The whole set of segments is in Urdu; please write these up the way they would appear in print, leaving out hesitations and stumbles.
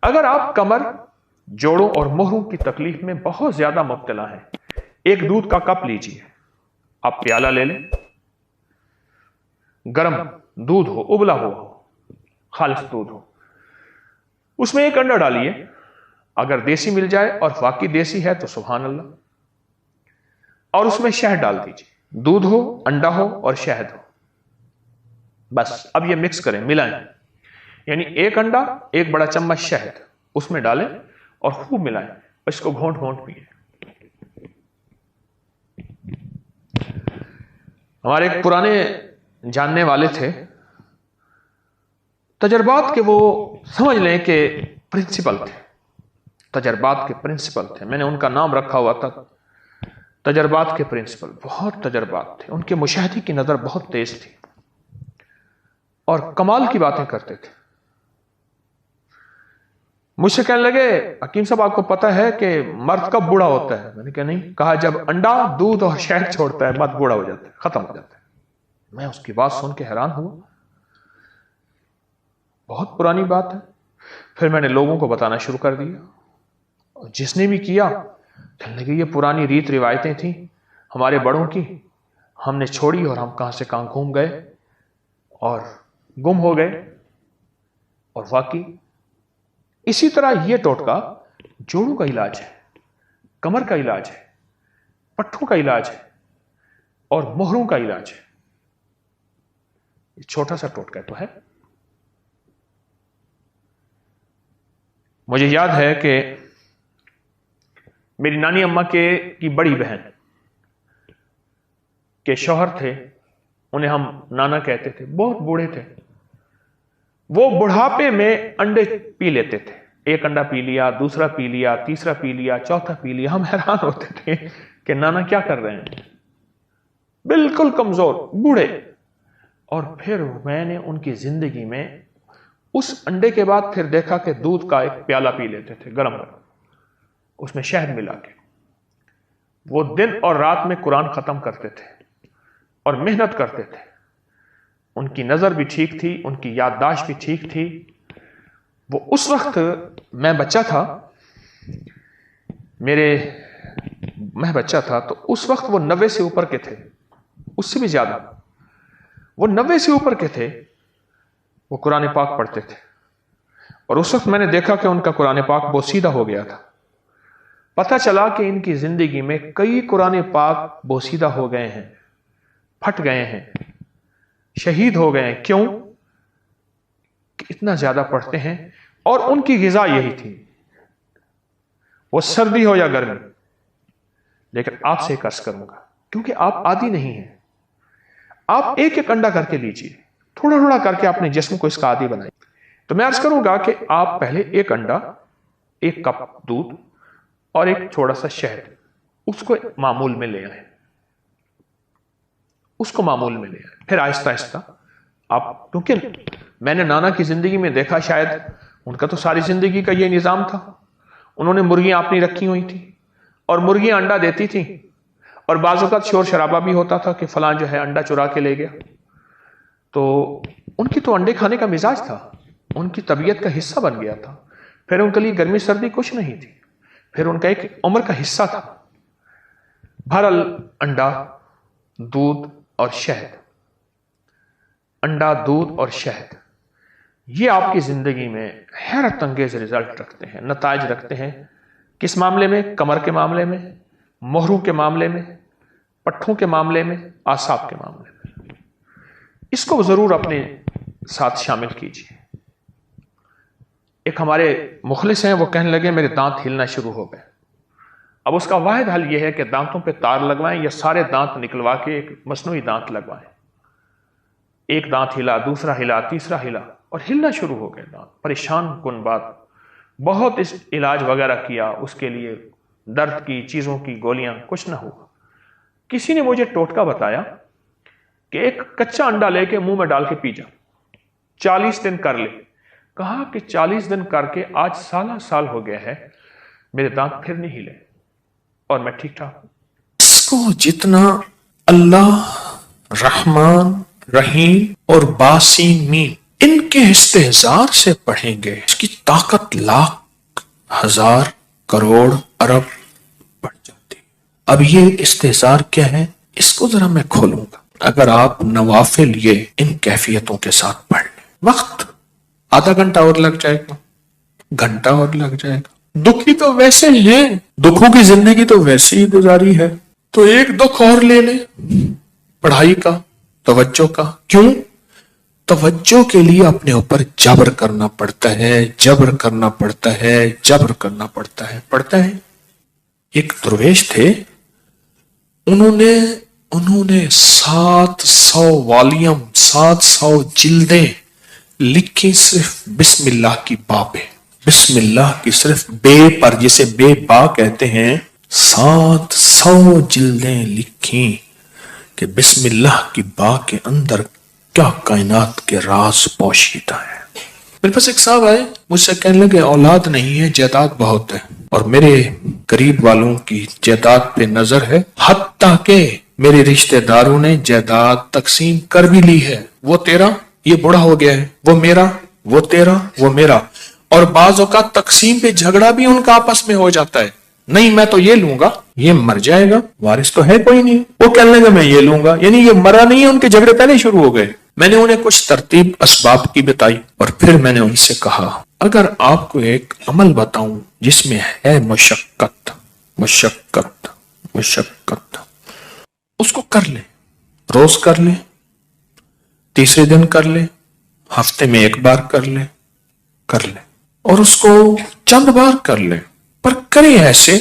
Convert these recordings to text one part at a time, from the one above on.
اگر آپ کمر، جوڑوں اور مہروں کی تکلیف میں بہت زیادہ مبتلا ہیں، ایک دودھ کا کپ لیجیے، آپ پیالہ لے لیں، گرم دودھ ہو، ابلا ہوا ہو، خالص دودھ ہو، اس میں ایک انڈا ڈالیے، اگر دیسی مل جائے اور واقعی دیسی ہے تو سبحان اللہ، اور اس میں شہد ڈال دیجیے، دودھ ہو، انڈا ہو اور شہد ہو، بس اب یہ مکس کریں، ملائیں، یعنی ایک انڈا، ایک بڑا چمچ شہد اس میں ڈالیں اور خوب ملائیں، اس کو گھونٹ گھونٹ پیئیں۔ ہمارے ایک پرانے جاننے والے تھے، تجربات کے وہ سمجھ لیں کہ پرنسپل تھے، تجربات کے پرنسپل تھے، میں نے ان کا نام رکھا ہوا تھا تجربات کے پرنسپل، بہت تجربات تھے، ان کے مشاہدے کی نظر بہت تیز تھی اور کمال کی باتیں کرتے تھے۔ مجھ سے کہنے لگے، حکیم صاحب آپ کو پتا ہے کہ مرد کب بوڑھا ہوتا ہے؟ میں نے کہا نہیں۔ کہا جب انڈا، دودھ اور شہد چھوڑتا ہے مرد بوڑھا ہو جاتا ہے، ختم ہو جاتا ہے۔ میں اس کی بات سن کے حیران ہوا، بہت پرانی بات ہے۔ پھر میں نے لوگوں کو بتانا شروع کر دیا، اور جس نے بھی کیا کہنے لگے یہ پرانی ریت روایتیں تھیں ہمارے بڑوں کی، ہم نے چھوڑی اور ہم کہاں سے کہاں گھوم گئے اور گم ہو گئے۔ اور واقعی اسی طرح یہ ٹوٹکا جوڑوں کا علاج ہے، کمر کا علاج ہے، پٹھوں کا علاج ہے اور مہروں کا علاج ہے۔ یہ چھوٹا سا ٹوٹکا تو ہے۔ مجھے یاد ہے کہ میری نانی اماں کی بڑی بہن کے شوہر تھے، انہیں ہم نانا کہتے تھے، بہت بوڑھے تھے۔ وہ بڑھاپے میں انڈے پی لیتے تھے، ایک انڈا پی لیا، دوسرا پی لیا، تیسرا پی لیا، چوتھا پی لیا۔ ہم حیران ہوتے تھے کہ نانا کیا کر رہے ہیں، بالکل کمزور بوڑھے۔ اور پھر میں نے ان کی زندگی میں اس انڈے کے بعد پھر دیکھا کہ دودھ کا ایک پیالہ پی لیتے تھے گرم گرم، اس میں شہد ملا کے۔ وہ دن اور رات میں قرآن ختم کرتے تھے اور محنت کرتے تھے۔ ان کی نظر بھی ٹھیک تھی، ان کی یادداشت بھی ٹھیک تھی۔ وہ اس وقت میں بچہ تھا، میں بچہ تھا تو اس وقت وہ 90 سے اوپر کے تھے، اس سے بھی زیادہ، وہ 90 سے اوپر کے تھے۔ وہ قرآن پاک پڑھتے تھے اور اس وقت میں نے دیکھا کہ ان کا قرآن پاک بوسیدہ ہو گیا تھا۔ پتہ چلا کہ ان کی زندگی میں کئی قرآن پاک بوسیدہ ہو گئے ہیں، پھٹ گئے ہیں، شہید ہو گئے ہیں۔ کیوں؟ کہ اتنا زیادہ پڑھتے ہیں اور ان کی غذا یہی تھی، وہ سردی ہو یا گرمی۔ لیکن آپ سے ایک عرض کروں گا، کیونکہ آپ عادی نہیں ہیں، آپ ایک ایک انڈا کر کے لیجئے، تھوڑا تھوڑا کر کے اپنے جسم کو اس کا عادی بنائیں۔ تو میں عرض کروں گا کہ آپ پہلے ایک انڈا، ایک کپ دودھ اور ایک تھوڑا سا شہد، اس کو معمول میں لے آئیں، اس کو معمول میں لے آئیں۔ پھر آہستہ آہستہ آپ، کیونکہ میں نے نانا کی زندگی میں دیکھا، شاید ان کا تو ساری زندگی کا یہ نظام تھا، انہوں نے مرغیاں اپنی رکھی ہوئی تھیں اور مرغیاں انڈا دیتی تھیں، اور بعض اوقات شور شرابہ بھی ہوتا تھا کہ فلاں جو ہے انڈا چرا کے لے گیا۔ تو ان کی تو انڈے کھانے کا مزاج تھا، ان کی طبیعت کا حصہ بن گیا تھا۔ پھر ان کے لیے گرمی سردی کچھ نہیں تھی، پھر ان کا ایک عمر کا حصہ تھا۔ بہرحال انڈا، دودھ اور شہد، انڈا، دودھ اور شہد، یہ آپ کی زندگی میں حیرت انگیز رزلٹ رکھتے ہیں، نتائج رکھتے ہیں۔ کس معاملے میں؟ کمر کے معاملے میں، مہروں کے معاملے میں، پٹھوں کے معاملے میں، اعصاب کے معاملے میں۔ اس کو ضرور اپنے ساتھ شامل کیجیے۔ ایک ہمارے مخلص ہیں، وہ کہنے لگے میرے دانت ہلنا شروع ہو گئے۔ اب اس کا واحد حل یہ ہے کہ دانتوں پہ تار لگوائیں یا سارے دانت نکلوا کے ایک مصنوعی دانت لگوائیں۔ ایک دانت ہلا، دوسرا ہلا، تیسرا ہلا، اور ہلنا شروع ہو گئے دانت۔ پریشان کن بات، بہت اس علاج وغیرہ کیا، اس کے لیے درد کی چیزوں کی گولیاں، کچھ نہ ہوا۔ کسی نے مجھے ٹوٹکا بتایا کہ ایک کچا انڈا لے کے منہ میں ڈال کے پی جا، 40 دن کر لے۔ کہا کہ 40 دن کر کے آج سالہ سال ہو گیا ہے، میرے دانت پھر نہیں ہلے اور میں ٹھیک ٹھاک ہوں۔ اس کو جتنا اللہ رحمان رحیم اور باسی مین ان کے استحزار سے پڑھیں گے اس کی طاقت لاکھ ہزار کروڑ ارب بڑھ جاتی. اب یہ استحزار کیا ہے اس کو ذرا میں کھولوں گا. اگر آپ نوافل یہ ان کیفیتوں کے ساتھ پڑھ لیں, وقت آدھا گھنٹہ اور لگ جائے گا, گھنٹہ اور لگ جائے گا. دکھی تو ویسے ہی ہیں, دکھوں کی زندگی تو ویسے ہی گزاری ہے, تو ایک دکھ اور لے لیں پڑھائی کا, توجہ کا. کیوں؟ توجہ کے لیے اپنے اوپر جبر کرنا پڑتا ہے, جبر کرنا پڑتا ہے, جبر کرنا پڑتا ہے. پڑتا ہے. ایک درویش تھے, انہوں نے 700 والیوم 700 جلدیں لکھی صرف بسم اللہ کی با پہ. بسم اللہ کی صرف بے پر, جسے بے با کہتے ہیں, 700 جلدیں لکھی کہ بسم اللہ کی با کے اندر کیا کائنات کے راز پوشیدہ ہے. میرے پاس ایک صاحب آئے, مجھ سے کہنے لگے اولاد نہیں ہے, جائیداد بہت ہے, اور میرے قریب والوں کی جائیداد پہ نظر ہے, حتیٰ کہ میرے رشتہ داروں نے جائیداد تقسیم کر بھی لی ہے. وہ تیرا, یہ بڑا ہو گیا ہے, وہ میرا, وہ تیرا, وہ میرا. اور بعض اوقات تقسیم پہ جھگڑا بھی ان کا آپس میں ہو جاتا ہے. نہیں میں تو یہ لوں گا, یہ مر جائے گا, وارث تو ہے کوئی نہیں, وہ کہنے لگا میں یہ لوں گا. یعنی یہ مرا نہیں ہے, ان کے جھگڑے پہلے شروع ہو گئے. میں نے انہیں کچھ ترتیب اسباب کی بتائی, اور پھر میں نے ان سے کہا اگر آپ کو ایک عمل بتاؤں جس میں ہے مشقت مشقت مشقت, اس کو کر لیں, روز کر لیں, تیسرے دن کر لیں, ہفتے میں ایک بار کر لیں, اور اس کو چند بار کر لیں, پر کریں ایسے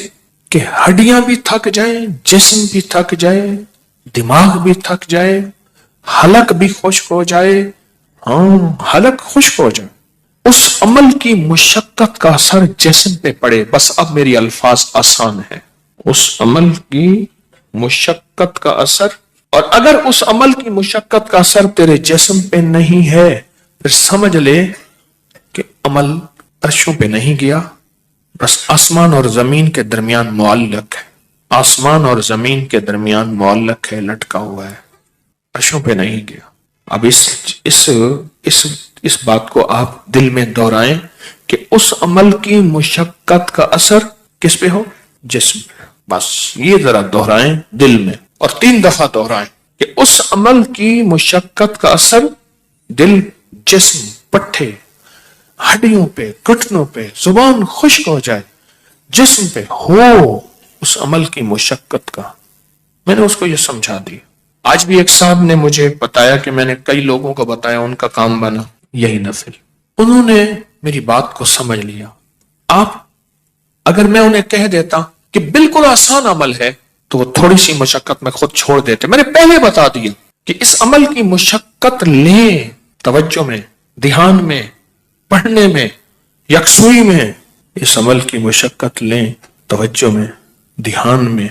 کہ ہڈیاں بھی تھک جائیں, جسم بھی تھک جائے, دماغ بھی تھک جائے, حلق بھی خشک ہو جائے. حلق خشک ہو جائے. اس عمل کی مشقت کا اثر جسم پہ پڑے. بس اب میری الفاظ آسان ہے. اس عمل کی مشقت کا اثر, اور اگر اس عمل کی مشقت کا اثر تیرے جسم پہ نہیں ہے, پھر سمجھ لے کہ عمل عرشوں پہ نہیں گیا, بس آسمان اور زمین کے درمیان معلق ہے. آسمان اور زمین کے درمیان معلق ہے, لٹکا ہوا ہے, عرشوں پہ نہیں گیا. اب اس بات کو آپ دل میں دہرائیں کہ اس عمل کی مشقت کا اثر کس پہ ہو؟ جسم پہ. بس یہ ذرا دہرائیں دل میں, اور 3 دفعہ دہرائیں کہ اس عمل کی مشقت کا اثر دل, جسم, پٹھے, ہڈیوں پہ, گھٹنوں پہ, زبان خشک ہو جائے, جسم پہ ہو اس عمل کی مشقت کا. میں نے اس کو یہ سمجھا دی. آج بھی ایک صاحب نے مجھے بتایا کہ میں نے کئی لوگوں کو بتایا, ان کا کام بنا یہی نفل. انہوں نے میری بات کو سمجھ لیا. آپ اگر میں انہیں کہہ دیتا کہ بالکل آسان عمل ہے, تو وہ تھوڑی سی مشقت میں خود چھوڑ دیتے. میں نے پہلے بتا دیا کہ اس عمل کی مشقت لیں, توجہ میں, دھیان میں, پڑھنے میں, یکسوئی میں. اس عمل کی مشقت لیں, توجہ میں, دھیان میں,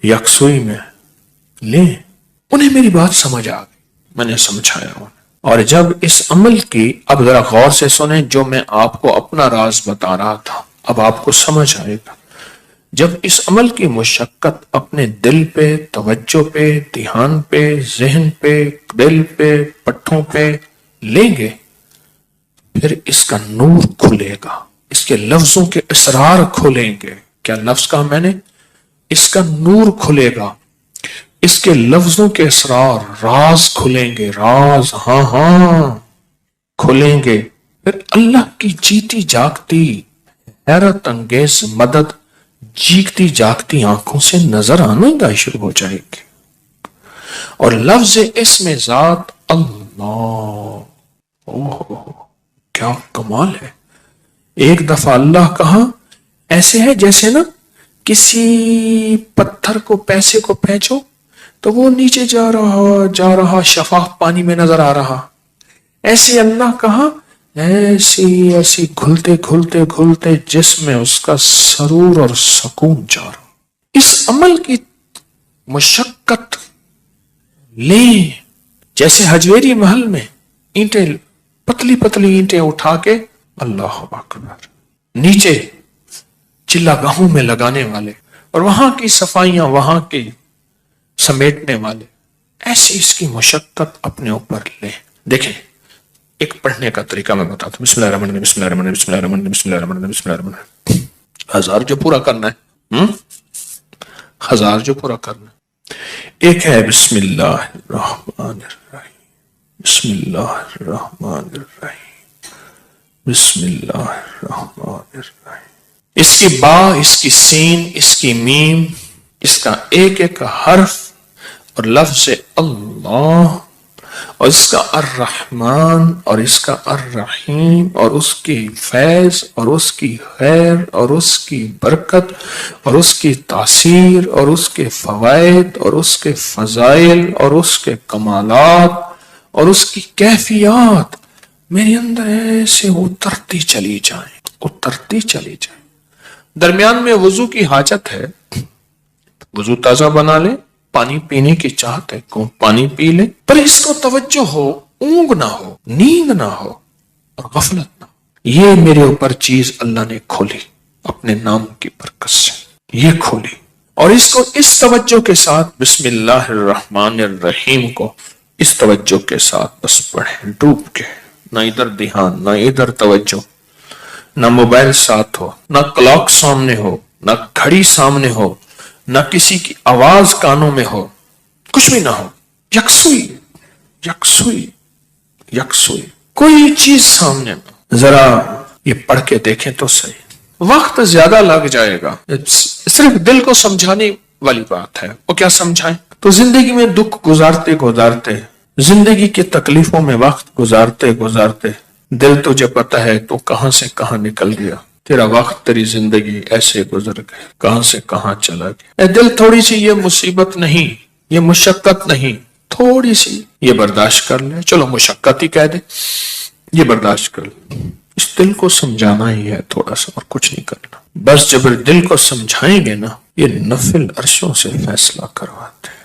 یکسوئی میں لیں. انہیں میری بات سمجھ آ گئی, میں نے سمجھایا انہیں. اور جب اس عمل کی, اب ذرا غور سے سنیں جو میں آپ کو اپنا راز بتا رہا تھا, اب آپ کو سمجھ آئے گا. جب اس عمل کی مشقت اپنے دل پہ, توجہ پہ, دھیان پہ, ذہن پہ, دل پہ, پٹھوں پہ لیں گے, پھر اس کا نور کھلے گا, اس کے لفظوں کے اسرار کھلیں گے. کیا لفظ کہا میں نے؟ اس کا نور کھلے گا, اس کے لفظوں کے اسرار, راز کھلیں گے, راز, ہاں کھلیں گے. پھر اللہ کی جیتی جاگتی حیرت انگیز مدد جیگتی جاگتی آنکھوں سے نظر آنا گا شروع ہو جائے گی. اور لفظ اسم ذات اللہ, کیا کمال ہے. ایک دفعہ اللہ کہا, ایسے ہے جیسے نا کسی پتھر کو, پیسے کو پھینچو تو وہ نیچے جا رہا شفاف پانی میں نظر آ رہا. ایسے اللہ کہا, ایسی گھلتے گھلتے گھلتے جسم میں اس کا سرور اور سکون جا رہا. اس عمل کی مشقت لیں, جیسے حجویری محل میں اینٹیں, پتلی پتلی اینٹیں اٹھا کے اللہ اکبر نیچے چلا گاہوں میں لگانے والے, اور وہاں کی صفائیاں وہاں کی سمیٹنے والے, ایسی اس کی مشقت اپنے اوپر لیں. دیکھیں ایک پڑھنے کا طریقہ میں بتاتا ہوں. بسم اللہ الرحمن الرحیم، بسم اللہ الرحمن الرحیم، بسم اللہ الرحمن الرحیم، بسم اللہ الرحمن الرحیم، بسم اللہ الرحمن الرحیم. 1000 جو پورا کرنا ہے، 1000 جو پورا کرنا ہے. ایک ہے بسم اللہ الرحمن الرحیم، بسم اللہ الرحمن الرحیم، بسم اللہ الرحمن الرحیم. اس کی با، اس کی سین، اس کی میم، اس کا ایک ایک حرف اور لفظ اللہ، اور اس کا الرحمن اور اس کا الرحیم، اور اس کی فیض اور اس کی خیر اور اس کی برکت اور اس کی تاثیر اور اس کے فوائد اور اس کے فضائل اور اس کے کمالات اور اس کی کیفیات میرے اندر ایسے اترتی چلی جائیں، اترتی چلی جائیں. درمیان میں وضو کی حاجت ہے، وضو تازہ بنا لے، پانی پینے کی چاہت ہے، پانی پی لے، پر اس کو توجہ ہو، اونگ نہ ہو، نیند نہ ہو اور غفلت نہ ہو. یہ میرے اوپر چیز اللہ نے کھولی اپنے نام کی برکت سے، یہ کھولی. اور اس کو اس توجہ کے ساتھ بسم اللہ الرحمن الرحیم کو اس توجہ کے ساتھ بس پڑھیں، ڈوب کے، نہ ادھر دھیان، نہ ادھر توجہ، نہ موبائل ساتھ ہو، نہ کلاک سامنے ہو، نہ گھڑی سامنے ہو، نہ کسی کی آواز کانوں میں ہو، کچھ بھی نہ ہو. یکسوئی، یکسوئی، یکسوئی، کوئی چیز سامنے نہ. ذرا یہ پڑھ کے دیکھیں تو صحیح. وقت زیادہ لگ جائے گا، صرف دل کو سمجھانے والی بات ہے. وہ کیا سمجھائیں؟ تو زندگی میں دکھ گزارتے گزارتے، زندگی کی تکلیفوں میں وقت گزارتے گزارتے دل تجھے پتا ہے تو کہاں سے کہاں نکل گیا. تیرا وقت، تیری زندگی ایسے گزر گئے، کہاں سے کہاں چلا گیا. اے دل، تھوڑی سی یہ مصیبت نہیں، یہ مشقت نہیں، تھوڑی سی یہ برداشت کر لے. چلو مشقت ہی کہہ دے، یہ برداشت کر لے. اس دل کو سمجھانا ہی ہے تھوڑا سا، اور کچھ نہیں کرنا. بس جب دل کو سمجھائیں گے نا، یہ نفل عرشوں سے فیصلہ کرواتے ہیں.